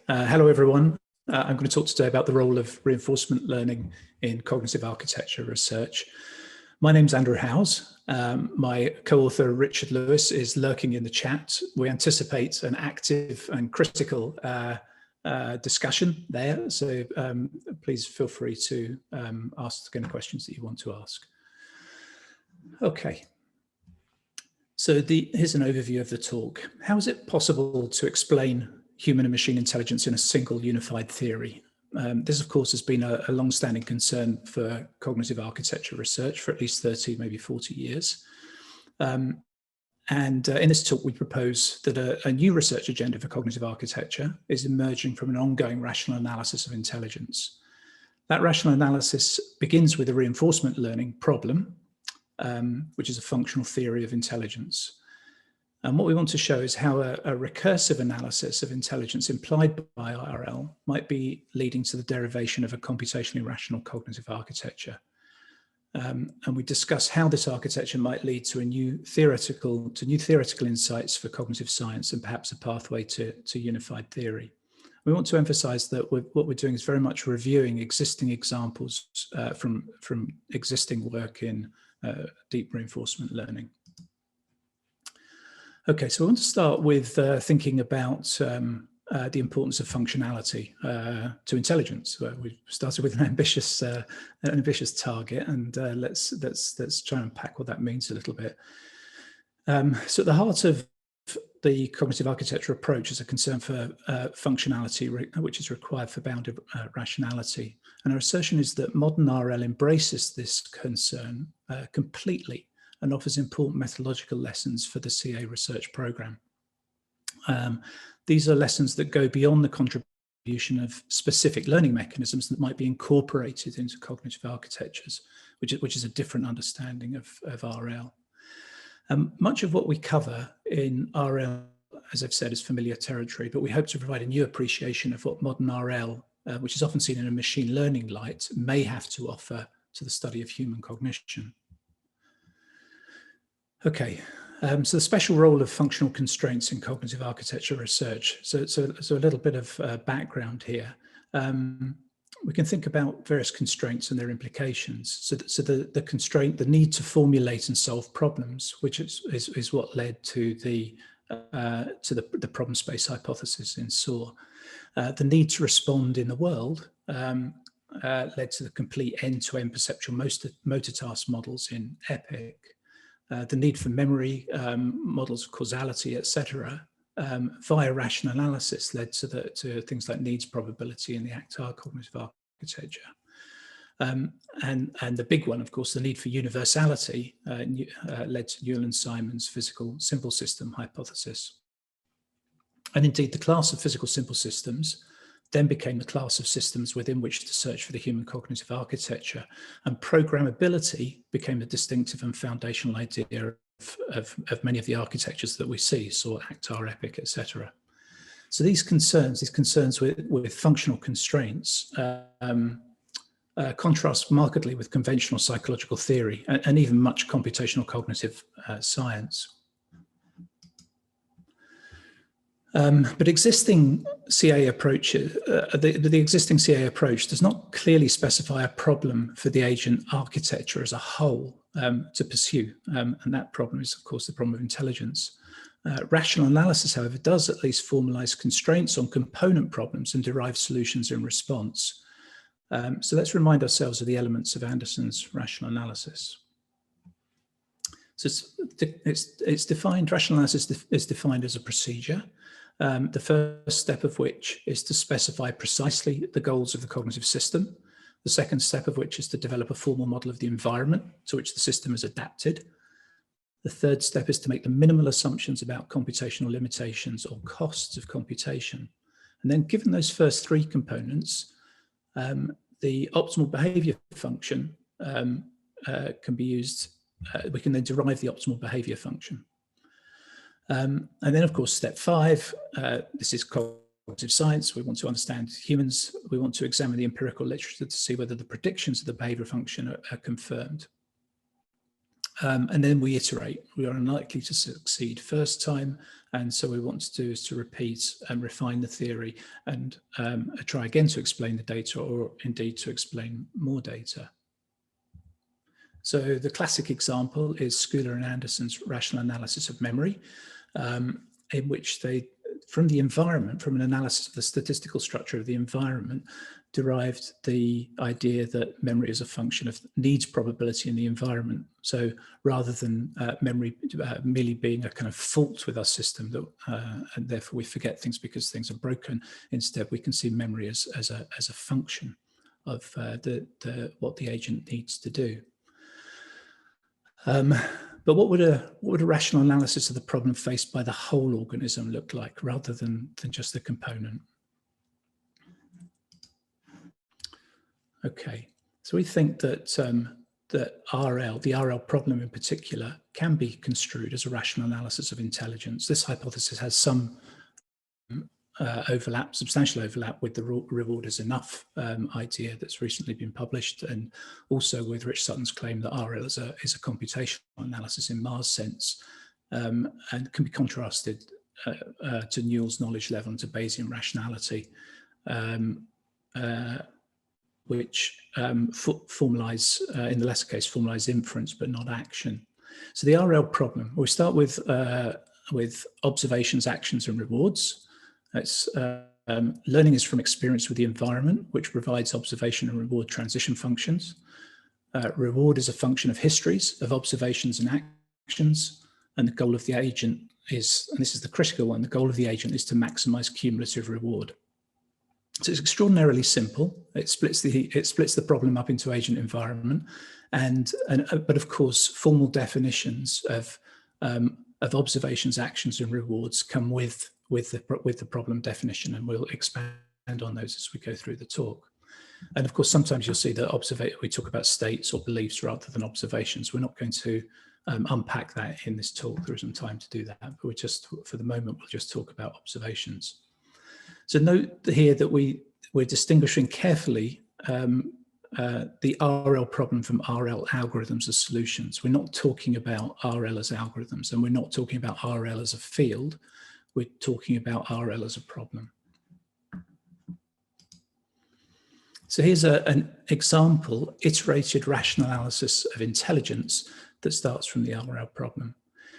Hello, everyone. I'm going to talk today about the role of reinforcement learning in cognitive architecture research. My name's Andrew Howes. My co-author, Richard Lewis, is lurking in the chat. We anticipate an active and critical discussion there, so please feel free to ask any questions that you want to ask. Okay. So here's an overview of the talk. How is it possible to explain human and machine intelligence in a single unified theory? This, of course, has been a long-standing concern for cognitive architecture research for at least 30, maybe 40 years. In this talk, we propose that a new research agenda for cognitive architecture is emerging from an ongoing rational analysis of intelligence. That rational analysis begins with a reinforcement learning problem, which is a functional theory of intelligence. And what we want to show is how a recursive analysis of intelligence implied by RL might be leading to the derivation of a computationally rational cognitive architecture. And we discuss how this architecture might lead to new theoretical insights for cognitive science and perhaps a pathway to unified theory. We want to emphasize that what we're doing is very much reviewing existing examples from existing work in deep reinforcement learning. Okay, so I want to start with thinking about the importance of functionality to intelligence. We've started with an ambitious target, and let's try and unpack what that means a little bit. So at the heart of the cognitive architecture approach is a concern for functionality, which is required for bounded rationality. And our assertion is that modern RL embraces this concern completely and offers important methodological lessons for the CA research program. These are lessons that go beyond the contribution of specific learning mechanisms that might be incorporated into cognitive architectures, which is a different understanding of RL. Much of what we cover in RL, as I've said, is familiar territory, but we hope to provide a new appreciation of what modern RL, which is often seen in a machine learning light, may have to offer to the study of human cognition. Okay, so the special role of functional constraints in cognitive architecture research. So a little bit of background here. We can think about various constraints and their implications. So the constraint, the need to formulate and solve problems, which is what led to the problem space hypothesis in SAW. The need to respond in the world led to the complete end-to-end perceptual motor task models in EPIC. The need for memory, models of causality, etc., via rational analysis led to things like needs probability in the ACT-R cognitive architecture. And the big one, of course, the need for universality led to Newell and Simon's physical simple system hypothesis. And indeed, the class of physical simple systems then became the class of systems within which to search for the human cognitive architecture. And programmability became a distinctive and foundational idea of many of the architectures that we see, so ACT-R, EPIC, etc. So these concerns with functional constraints contrast markedly with conventional psychological theory and even much computational cognitive science. But existing CA approaches, the existing CA approach does not clearly specify a problem for the agent architecture as a whole to pursue. And that problem is, of course, the problem of intelligence. Rational analysis, however, does at least formalize constraints on component problems and derive solutions in response. So let's remind ourselves of the elements of Anderson's rational analysis. So it's defined, rational analysis is defined as a procedure. The first step of which is to specify precisely the goals of the cognitive system. The second step of which is to develop a formal model of the environment to which the system is adapted. The third step is to make the minimal assumptions about computational limitations or costs of computation. And then given those first three components, the optimal behavior function can be used. We can then derive the optimal behavior function. And then, of course, step 5, this is cognitive science. We want to understand humans. We want to examine the empirical literature to see whether the predictions of the behavior function are confirmed. And then we iterate. We are unlikely to succeed first time, and so we want to do is to repeat and refine the theory and try again to explain the data, or indeed to explain more data. So the classic example is Schuler and Anderson's rational analysis of memory, in which they, from the environment, from an analysis of the statistical structure of the environment, derived the idea that memory is a function of needs probability in the environment. So rather than memory merely being a kind of fault with our system, that, and therefore we forget things because things are broken, instead we can see memory as a function of what the agent needs to do. But what would a rational analysis of the problem faced by the whole organism look like, rather than just the component? Okay, so we think that that the RL problem in particular, can be construed as a rational analysis of intelligence. This hypothesis has some overlap, substantial overlap, with the reward is enough idea that's recently been published, and also with Rich Sutton's claim that RL is a computational analysis in Mars sense, and can be contrasted to Newell's knowledge level and to Bayesian rationality, which formalize, in the latter case, formalize inference but not action. So the RL problem, we start with observations, actions, and rewards. It's, learning is from experience with the environment, which provides observation and reward transition functions. Reward is a function of histories of observations and actions, and the goal of the agent is, and this is the critical one, the goal of the agent is to maximize cumulative reward. So it's extraordinarily simple. It splits the problem up into agent environment, but of course, formal definitions of observations, actions, and rewards come with the problem definition, and we'll expand on those as we go through the talk. And of course, sometimes you'll see that we talk about states or beliefs rather than observations. We're not going to unpack that in this talk. There isn't time to do that, but we're just, for the moment, we'll just talk about observations. So note here that we're distinguishing carefully the RL problem from RL algorithms as solutions. We're not talking about RL as algorithms, and we're not talking about RL as a field. We're talking about RL as a problem. So here's an example iterated rational analysis of intelligence that starts from the RL problem.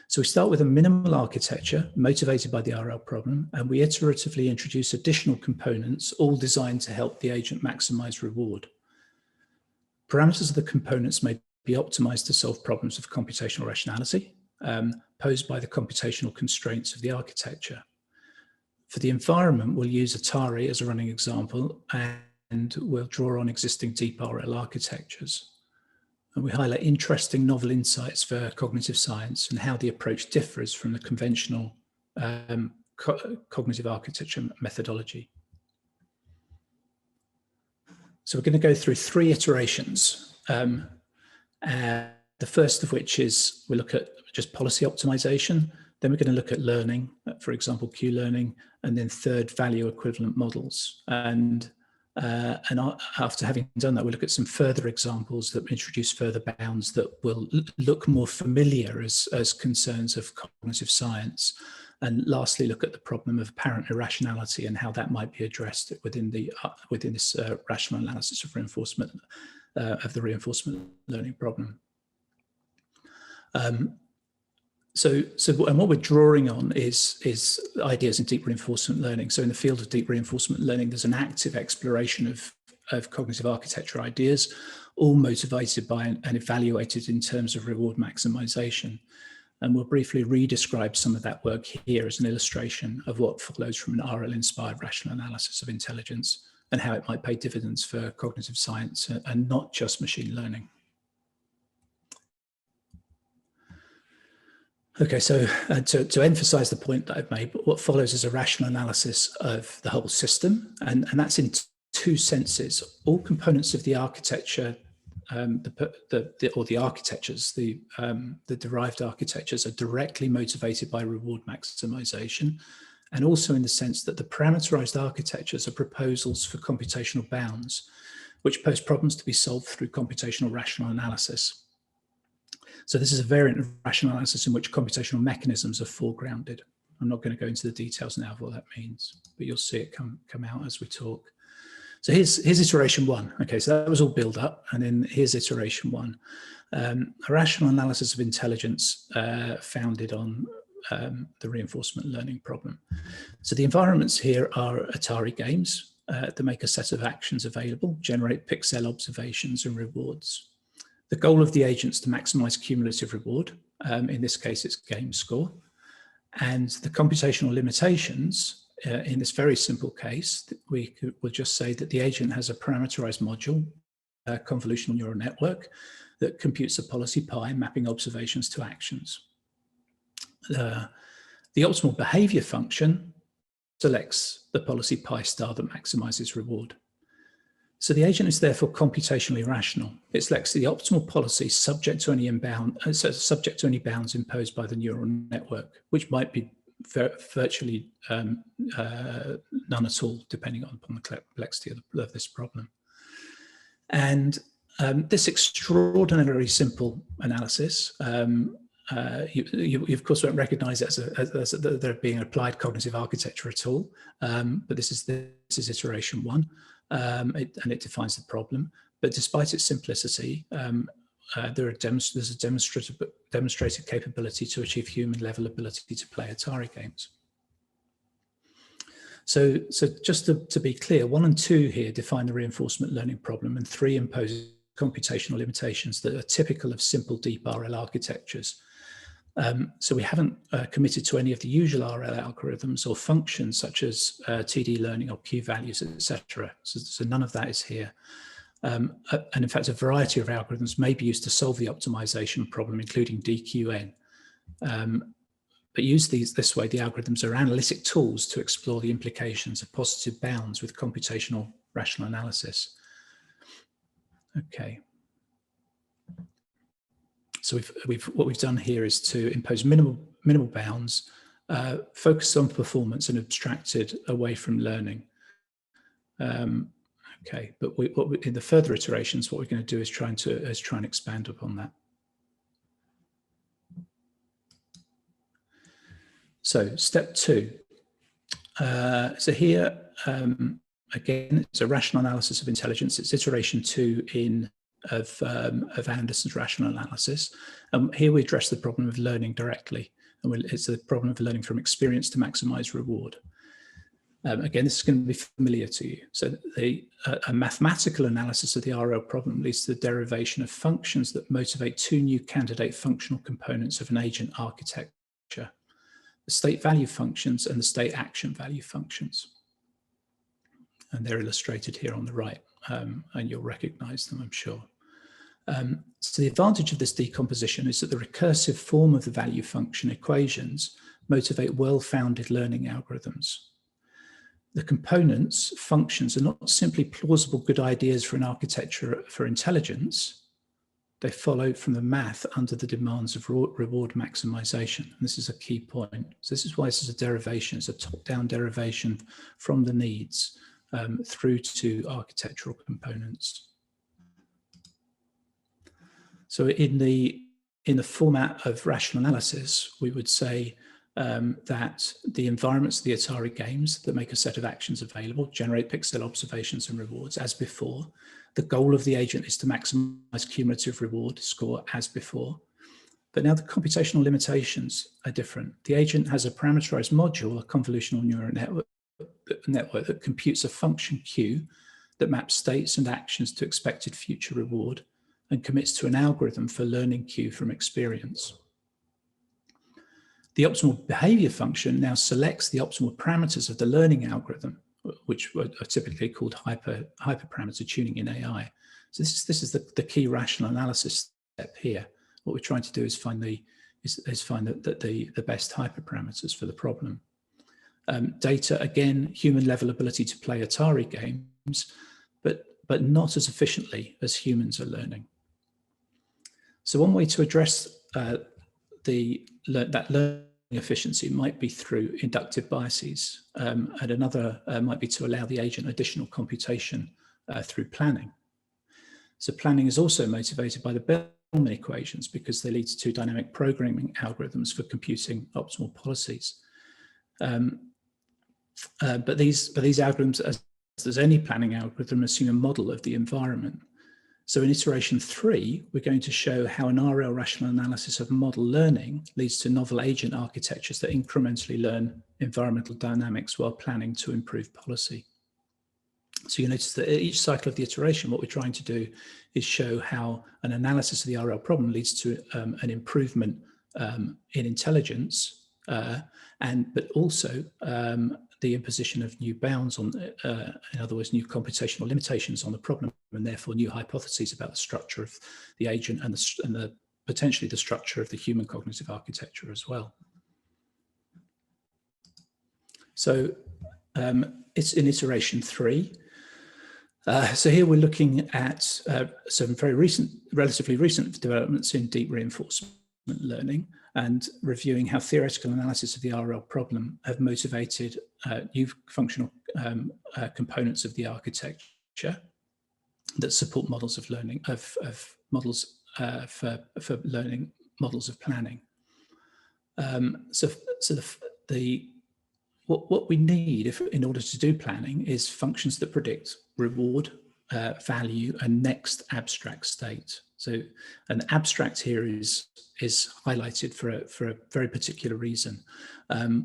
So we start with a minimal architecture motivated by the RL problem, and we iteratively introduce additional components, all designed to help the agent maximize reward. Parameters of the components may be optimized to solve problems of computational rationality posed by the computational constraints of the architecture. For the environment, we'll use Atari as a running example, and we'll draw on existing deep RL architectures. And we highlight interesting novel insights for cognitive science and how the approach differs from the conventional cognitive architecture methodology. So we're going to go through 3 iterations. The first of which is we look at just policy optimization. Then we're going to look at learning, for example, Q-learning, and then third, value equivalent models. And after having done that, we'll look at some further examples that introduce further bounds that will look more familiar as concerns of cognitive science. And lastly, look at the problem of apparent irrationality and how that might be addressed within this rational analysis of reinforcement of the reinforcement learning problem. And what we're drawing on is ideas in deep reinforcement learning. So in the field of deep reinforcement learning, there's an active exploration of cognitive architecture ideas, all motivated by and evaluated in terms of reward maximization. And we'll briefly re-describe some of that work here as an illustration of what follows from an RL-inspired rational analysis of intelligence and how it might pay dividends for cognitive science and not just machine learning. Okay, so to emphasize the point that I've made, what follows is a rational analysis of the whole system, and that's in 2 senses. All components of the architecture, the architectures, the derived architectures, are directly motivated by reward maximization, and also in the sense that the parameterized architectures are proposals for computational bounds, which pose problems to be solved through computational rational analysis. So this is a variant of rational analysis in which computational mechanisms are foregrounded. I'm not going to go into the details now of what that means, but you'll see it come out as we talk. So here's iteration one. Okay, so that was all build up, and then here's iteration one. A rational analysis of intelligence founded on the reinforcement learning problem. So the environments here are Atari games that make a set of actions available, generate pixel observations and rewards. The goal of the agent is to maximize cumulative reward. In this case, it's game score. And the computational limitations, in this very simple case, we'll just say that the agent has a parameterized module, a convolutional neural network, that computes a policy pi mapping observations to actions. The optimal behavior function selects the policy pi star that maximizes reward. So the agent is therefore computationally rational. It selects the optimal policy subject to any bounds imposed by the neural network, which might be virtually none at all, depending upon the complexity of this problem. And this extraordinarily simple analysis, you of course won't recognize it as there being applied cognitive architecture at all, but this is iteration one. And it defines the problem. But despite its simplicity, there's a demonstrated capability to achieve human-level ability to play Atari games. So just to be clear, 1 and 2 here define the reinforcement learning problem, and 3 impose computational limitations that are typical of simple deep RL architectures. So we haven't committed to any of the usual RL algorithms or functions such as TD learning or Q values, etc. So none of that is here. And in fact, a variety of algorithms may be used to solve the optimization problem, including DQN. But used this way, the algorithms are analytic tools to explore the implications of positive bounds with computational rational analysis. Okay. So what we've done here is to impose minimal bounds, focus on performance, and abstracted away from learning. Okay, but in the further iterations, what we're going to do is try and expand upon that. So step 2. So here again, it's a rational analysis of intelligence. It's iteration 2 of Anderson's rational analysis. Here we address the problem of learning directly, and it's the problem of learning from experience to maximize reward. Again, this is going to be familiar to you. So a mathematical analysis of the RL problem leads to the derivation of functions that motivate 2 new candidate functional components of an agent architecture: the state value functions and the state action value functions. And they're illustrated here on the right, and you'll recognize them, I'm sure. So the advantage of this decomposition is that the recursive form of the value function equations motivate well-founded learning algorithms. The components, functions, are not simply plausible good ideas for an architecture for intelligence. They follow from the math under the demands of reward maximization. And this is a key point. So this is why this is a derivation. It's a top-down derivation from the needs through to architectural components. So in the format of rational analysis, we would say that the environments of the Atari games that make a set of actions available generate pixel observations and rewards as before. The goal of the agent is to maximize cumulative reward score as before. But now the computational limitations are different. The agent has a parameterized module, a convolutional neural network that computes a function Q that maps states and actions to expected future reward and commits to an algorithm for learning Q from experience. The optimal behavior function now selects the optimal parameters of the learning algorithm, which are typically called hyperparameter tuning in AI. So this is the key rational analysis step here. What we're trying to do is find the best hyperparameters for the problem. Data, again, human level ability to play Atari games, but not as efficiently as humans are learning. So one way to address that learning efficiency might be through inductive biases, and another might be to allow the agent additional computation through planning. So planning is also motivated by the equations because they lead to dynamic programming algorithms for computing optimal policies. But these algorithms, as any planning algorithm, assume a model of the environment. So in iteration 3, we're going to show how an RL rational analysis of model learning leads to novel agent architectures that incrementally learn environmental dynamics while planning to improve policy. So you notice that at each cycle of the iteration, what we're trying to do is show how an analysis of the RL problem leads to an improvement in intelligence, but also the imposition of new bounds on, in other words, new computational limitations on the problem, and therefore new hypotheses about the structure of the agent and potentially the structure of the human cognitive architecture as well. So it's in iteration 3. So here we're looking at some relatively recent developments in deep reinforcement learning and reviewing how theoretical analysis of the RL problem have motivated new functional components of the architecture that support models of learning, models for learning models of planning. What we need in order to do planning is functions that predict reward, value, and next abstract state. So an abstract here is highlighted for a very particular reason.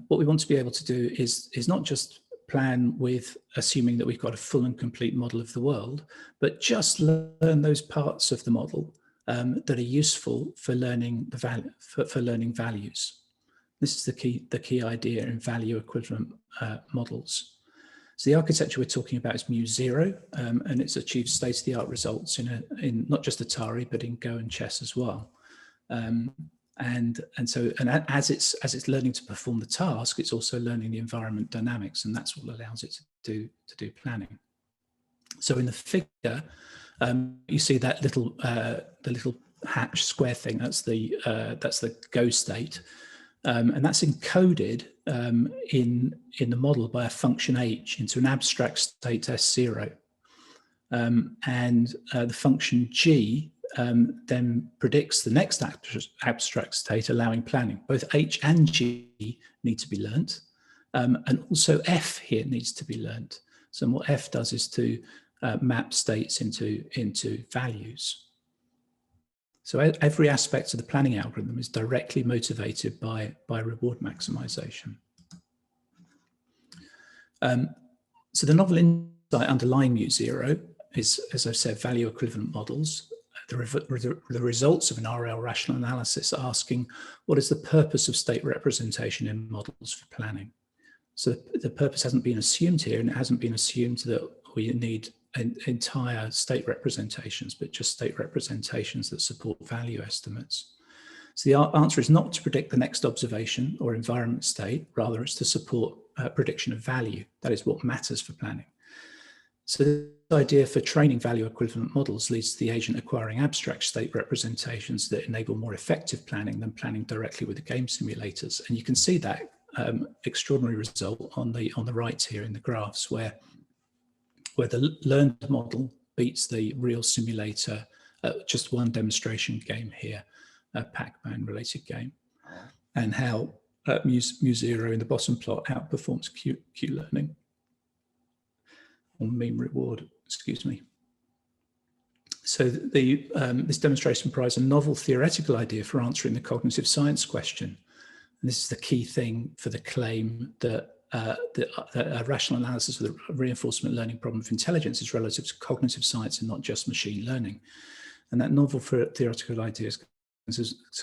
What we want to be able to do is not just plan with assuming that we've got a full and complete model of the world, but just learn those parts of the model that are useful for learning learning values. This is the key idea in value equivalent models. So the architecture we're talking about is mu0, and it's achieved state-of-the-art results in not just Atari, but in Go and chess as well. And as it's learning to perform the task, it's also learning the environment dynamics, and that's what allows it to do planning. So in the figure, you see that the little hatch square thing. That's the Go state. And that's encoded in the model by a function h into an abstract state S0. And the function g then predicts the next abstract state, allowing planning. Both h and g need to be learnt, and also f here needs to be learnt. So what f does is to map states into values. So every aspect of the planning algorithm is directly motivated by reward maximization. So the novel insight underlying mu0 is, as I've said, value equivalent models. The results of an RL rational analysis asking what is the purpose of state representation in models for planning. So the purpose hasn't been assumed here, and it hasn't been assumed that we need entire state representations, but just state representations that support value estimates. So the answer is not to predict the next observation or environment state, rather it's to support prediction of value. That is what matters for planning. So the idea for training value equivalent models leads to the agent acquiring abstract state representations that enable more effective planning than planning directly with the game simulators. And you can see that extraordinary result on the right here in the graphs, where the learned model beats the real simulator, just one demonstration game here, a Pac-Man related game, and how mu0 in the bottom plot outperforms Q-learning, or mean reward, excuse me. So this demonstration provides a novel theoretical idea for answering the cognitive science question. And this is the key thing for the claim that a rational analysis of the reinforcement learning problem of intelligence is relative to cognitive science and not just machine learning. And that novel theoretical idea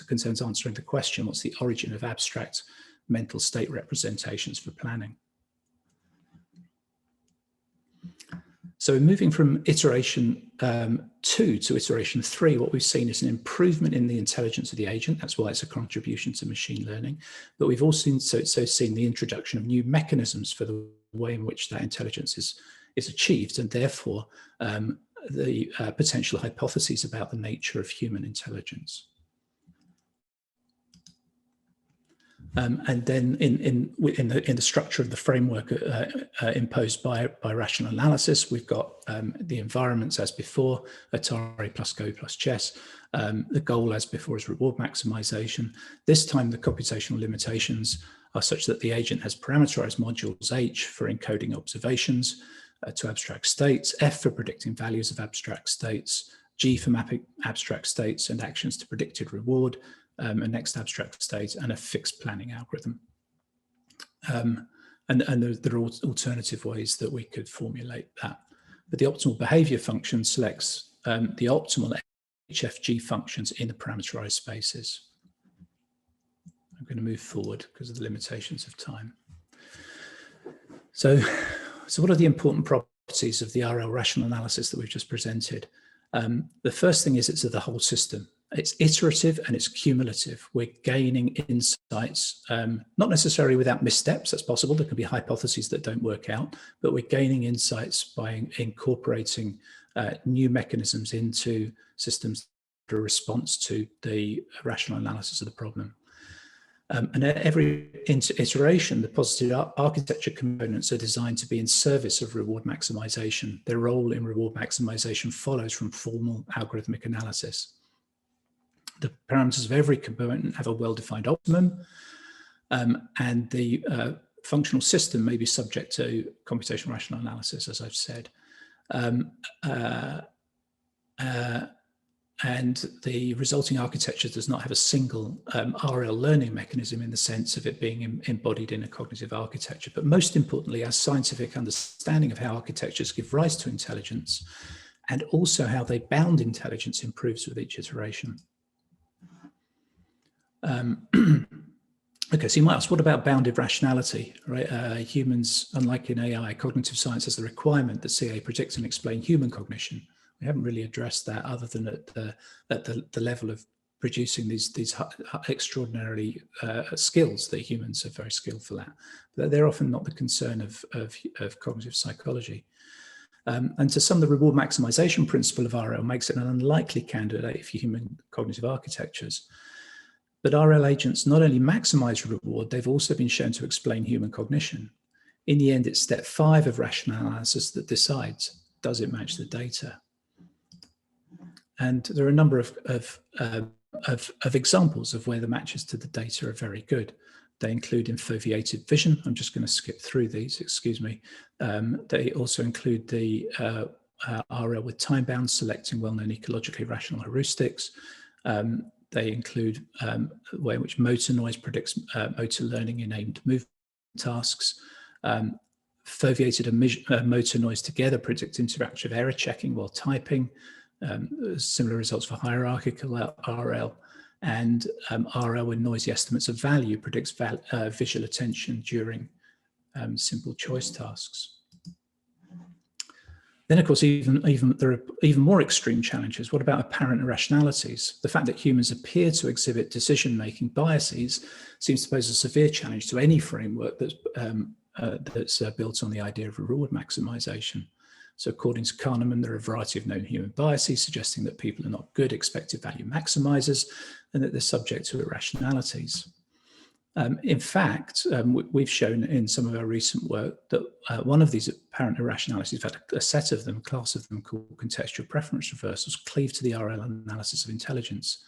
concerns answering the question, what's the origin of abstract mental state representations for planning? So moving from iteration 2 to iteration 3, what we've seen is an improvement in the intelligence of the agent. That's why it's a contribution to machine learning. But we've also seen the introduction of new mechanisms for the way in which that intelligence is achieved, and therefore the potential hypotheses about the nature of human intelligence. And then in the structure of the framework imposed by rational analysis, we've got the environments as before, Atari plus Go plus chess. The goal as before is reward maximization. This time the computational limitations are such that the agent has parameterized modules H for encoding observations to abstract states, F for predicting values of abstract states, G for mapping abstract states and actions to predicted reward, a next abstract state, and a fixed planning algorithm. And there are alternative ways that we could formulate that. But the optimal behavior function selects the optimal HFG functions in the parameterized spaces. I'm going to move forward because of the limitations of time. So what are the important properties of the RL rational analysis that we've just presented? The first thing is it's of the whole system. It's iterative and it's cumulative. We're gaining insights, not necessarily without missteps, that's possible. There can be hypotheses that don't work out, but we're gaining insights by incorporating new mechanisms into systems that are a response to the rational analysis of the problem. And at every iteration, the positive architecture components are designed to be in service of reward maximization. Their role in reward maximization follows from formal algorithmic analysis. The parameters of every component have a well-defined optimum, and the functional system may be subject to computational rational analysis, as I've said. And the resulting architecture does not have a single RL learning mechanism in the sense of it being embodied in a cognitive architecture. But most importantly, our scientific understanding of how architectures give rise to intelligence and also how they bound intelligence improves with each iteration. Okay, so you might ask, what about bounded rationality? Right? Humans, unlike in AI, cognitive science has the requirement that CA predict and explain human cognition. We haven't really addressed that other than at the level of producing these extraordinarily skills that humans are very skillful at. But they're often not the concern of cognitive psychology. And to some, the reward maximization principle of RL makes it an unlikely candidate for human cognitive architectures. But RL agents not only maximize reward, they've also been shown to explain human cognition. In the end, it's step 5 of rational analysis that decides, does it match the data? And there are a number of examples of where the matches to the data are very good. They include infoviated vision. I'm just going to skip through these, excuse me. They also include the RL with time-bound selecting well-known ecologically rational heuristics. They include the way in which motor noise predicts motor learning in aimed movement tasks. Foveated and motor noise together predict interactive error checking while typing. Similar results for hierarchical RL, and RL with noisy estimates of value predicts visual attention during simple choice tasks. Then, of course, there are even more extreme challenges. What about apparent irrationalities? The fact that humans appear to exhibit decision-making biases seems to pose a severe challenge to any framework that's built on the idea of reward maximization. So according to Kahneman, there are a variety of known human biases suggesting that people are not good expected value maximizers and that they're subject to irrationalities. In fact, we've shown in some of our recent work that one of these apparent irrationalities, in fact, a set of them, a class of them called contextual preference reversals, cleave to the RL analysis of intelligence.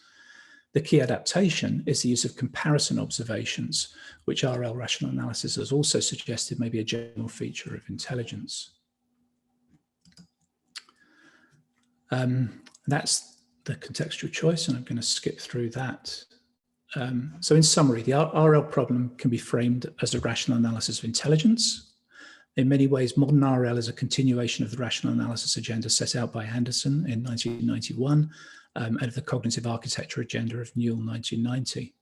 The key adaptation is the use of comparison observations, which RL rational analysis has also suggested may be a general feature of intelligence. That's the contextual choice, and I'm going to skip through that. So in summary, the RL problem can be framed as a rational analysis of intelligence. In many ways, modern RL is a continuation of the rational analysis agenda set out by Anderson in 1991 and of the cognitive architecture agenda of Newell 1990.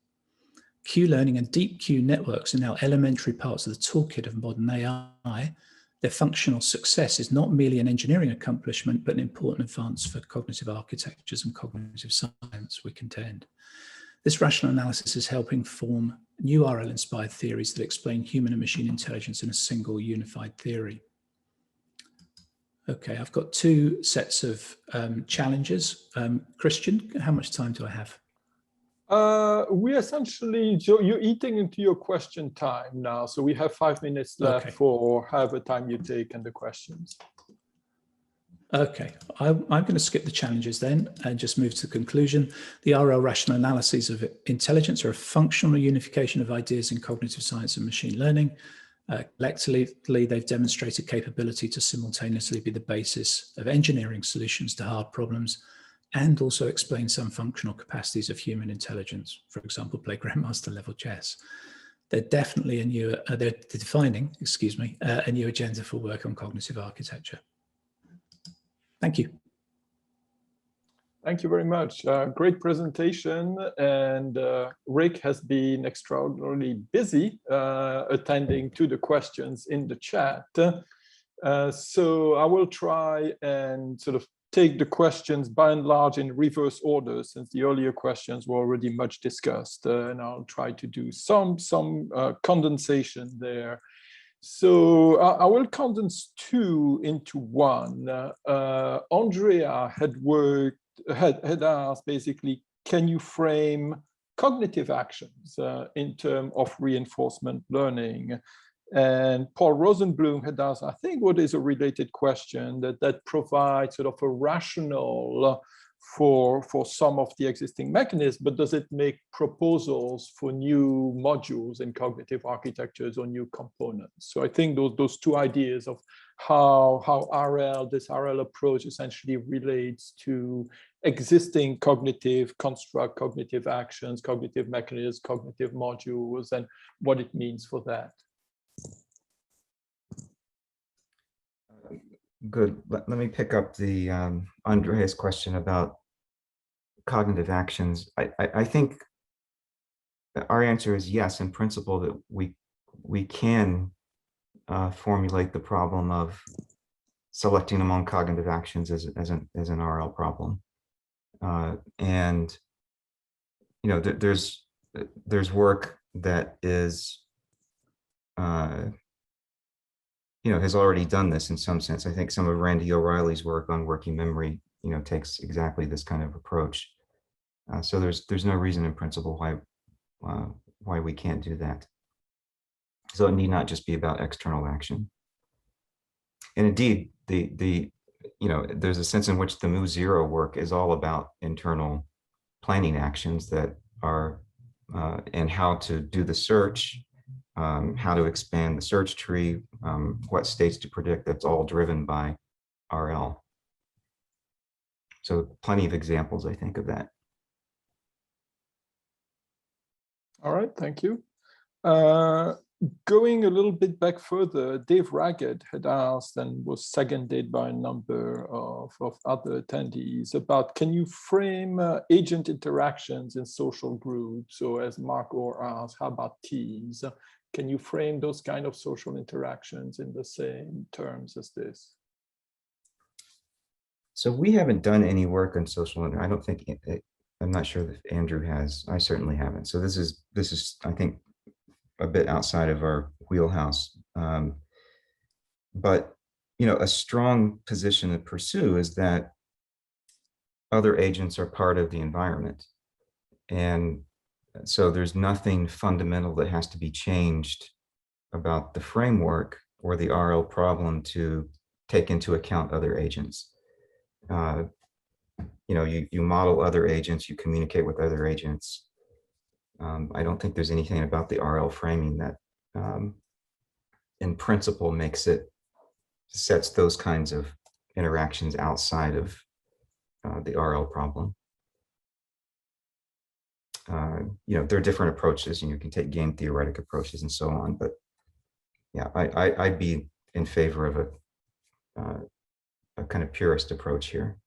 Q-learning and deep Q networks are now elementary parts of the toolkit of modern AI. Their functional success is not merely an engineering accomplishment, but an important advance for cognitive architectures and cognitive science, we contend. This rational analysis is helping form new RL-inspired theories that explain human and machine intelligence in a single unified theory. Okay, I've got 2 sets of challenges. Christian, how much time do I have? We essentially, so you're eating into your question time now. So we have 5 minutes left for however time you take and the questions. Okay, I'm going to skip the challenges then and just move to the conclusion. The RL rationalities of intelligence are a functional unification of ideas in cognitive science and machine learning. Collectively, they've demonstrated capability to simultaneously be the basis of engineering solutions to hard problems and also explain some functional capacities of human intelligence, for example, play grandmaster level chess. They're definitely a new, they're defining, excuse me, a new agenda for work on cognitive architecture. Thank you. Thank you very much. Great presentation. And Rick has been extraordinarily busy attending to the questions in the chat. So I will try and sort of take the questions by and large in reverse order, since the earlier questions were already much discussed. And I'll try to do some condensation there. So I will condense two into one. Andrea had asked basically, can you frame cognitive actions in terms of reinforcement learning? And Paul Rosenblum had asked, I think, what is a related question that provides sort of a rationale for some of the existing mechanisms, but does it make proposals for new modules in cognitive architectures or new components? So I think those two ideas of how this RL approach essentially relates to existing cognitive construct, cognitive actions, cognitive mechanisms, cognitive modules, and what it means for that. Good. Let me pick up the Andrea's question about cognitive actions. I think our answer is yes, in principle, that we can formulate the problem of selecting among cognitive actions as an RL problem. And there's work that is has already done this in some sense. I think some of Randy O'Reilly's work on working memory, takes exactly this kind of approach. So there's no reason in principle why we can't do that. So it need not just be about external action. And indeed, there's a sense in which the Mu0 work is all about internal planning actions that are and how to do the search, how to expand the search tree, what states to predict. That's all driven by RL. So plenty of examples, I think, of that. All right, thank you. Going a little bit back further, Dave Raggett had asked and was seconded by a number of other attendees about, can you frame agent interactions in social groups? So as Mark Orr asked, how about teams? Can you frame those kind of social interactions in the same terms as this? So we haven't done any work on social, I don't think, I'm not sure that Andrew has. I certainly haven't. So this is I think, a bit outside of our wheelhouse. But, a strong position to pursue is that other agents are part of the environment. And so there's nothing fundamental that has to be changed about the framework or the RL problem to take into account other agents. You model other agents, you communicate with other agents. I don't think there's anything about the RL framing that in principle sets those kinds of interactions outside of the RL problem. There are different approaches, and you can take game theoretic approaches and so on, but yeah, I'd be in favor of a kind of purist approach here.